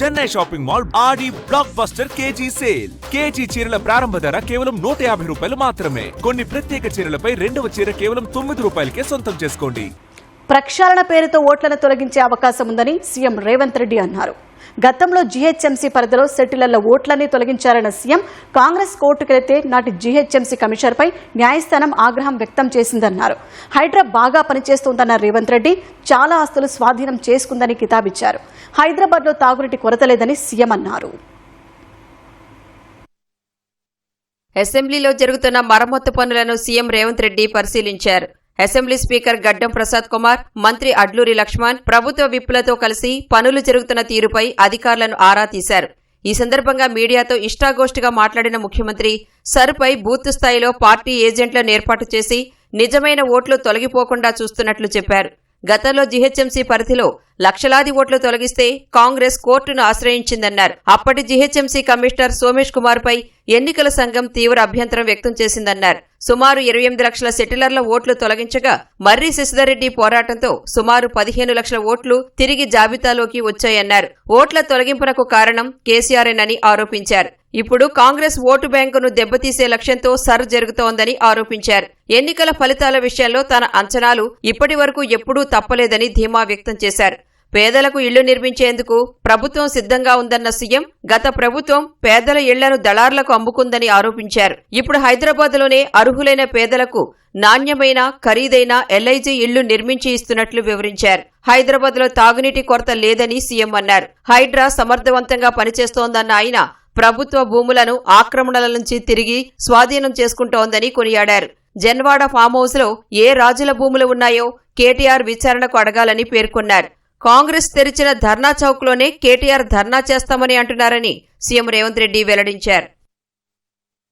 Chennai shopping mall Aadi blockbuster KG sale. KG చీరల ప్రారంభ ధర కేవలం 150 రూపాయలు మాత్రమే. కొన్ని ప్రత్యేక చీరలపై రెండవ చీర కేవలం 9 రూపాయలకే సొంతం చేసుకోండి. ప్రక్షాళన పేరుతో ఓట్లను తొలగించే అవకాశం ఉందని సీఎం రేవంత్ రెడ్డి అన్నారు. గతంలో జీహెచ్ఎంసీ పరిధిలో సెటిలర్ల ఓట్లన్నీ తొలగించారన్న సీఎం కాంగ్రెస్ కోర్టుకెళ్తే నాటి జీహెచ్ఎంసీ కమిషనర్పై న్యాయస్థానం ఆగ్రహం వ్యక్తం చేసిందన్నారు. హైడ్రా బాగా పనిచేస్తోందన్న రేవంత్ రెడ్డి చాలా ఆస్తులు స్వాధీనం చేసుకుందని కితాబిచ్చారు. హైదరాబాద్లో తాగునీటి కొరత లేదని సీఎం అన్నారు. అసెంబ్లీలో జరుగుతున్న మరమ్మతు పనులను సీఎం రేవంత్ రెడ్డి పరిశీలించారు. అసెంబ్లీ స్పీకర్ గడ్డం ప్రసాద్ కుమార్, మంత్రి అడ్లూరి లక్ష్మణ్ ప్రభుత్వ విప్పులతో కలిసి పనులు జరుగుతున్న తీరుపై అధికారులను ఆరా తీశారు. ఈ సందర్భంగా మీడియాతో ఇష్టాగోష్ఠిగా మాట్లాడిన ముఖ్యమంత్రి సరుపై బూత్ స్థాయిలో పార్టీ ఏజెంట్లను ఏర్పాటు చేసి నిజమైన ఓట్లు తొలగిపోకుండా చూస్తున్నట్లు చెప్పారు. గతంలో జీహెచ్ఎంసీ పరిధిలో లక్షలాది ఓట్లు తొలగిస్తే కాంగ్రెస్ కోర్టును ఆశ్రయించిందన్నారు. అప్పటి జీహెచ్ఎంసీ కమిషనర్ సోమేష్ కుమార్ పై ఎన్నికల సంఘం తీవ్ర అభ్యంతరం వ్యక్తం చేసిందన్నారు. సుమారు 28 లక్షల సెటిలర్ల ఓట్లు తొలగించగా మర్రి శశిధర్రెడ్డి పోరాటంతో సుమారు 15 లక్షల ఓట్లు తిరిగి జాబితాలోకి వచ్చాయన్నారు. ఓట్ల తొలగింపునకు కారణం కేసీఆర్ఏనని ఆరోపించారు. ఇప్పుడు కాంగ్రెస్ ఓటు బ్యాంకును దెబ్బతీసే లక్ష్యంతో సర్ జరుగుతోందని ఆరోపించారు. ఎన్నికల ఫలితాల విషయంలో తన అంచనాలు ఇప్పటి వరకు ఎప్పుడూ తప్పలేదని ధీమా వ్యక్తం చేశారు. పేదలకు ఇళ్లు నిర్మించేందుకు ప్రభుత్వం సిద్ధంగా ఉందన్న సీఎం గత ప్రభుత్వం పేదల ఇళ్లను దళార్లకు అమ్ముకుందని ఆరోపించారు. ఇప్పుడు హైదరాబాద్లోనే అర్హులైన పేదలకు నాణ్యమైన ఖరీదైన ఎల్ఐజీ ఇళ్లు నిర్మించి ఇస్తున్నట్లు వివరించారు. హైదరాబాద్లో తాగునీటి కొరత లేదని సీఎం అన్నారు. హైడ్రా సమర్థవంతంగా పనిచేస్తోందన్న ఆయన ప్రభుత్వ భూములను ఆక్రమణల నుంచి తిరిగి స్వాధీనం చేసుకుంటోందని కొనియాడారు. జన్వాడ ఫామ్ హౌస్ లో ఏ రాజుల భూములు ఉన్నాయో కేటీఆర్ విచారణకు అడగాలని పేర్కొన్నారు. కాంగ్రెస్ తెరిచిన ధర్నా చౌక్ లోనే కేటీఆర్ ధర్నా చేస్తామని అంటున్నారని సీఎం రేవంత్ రెడ్డి వెల్లడించారు.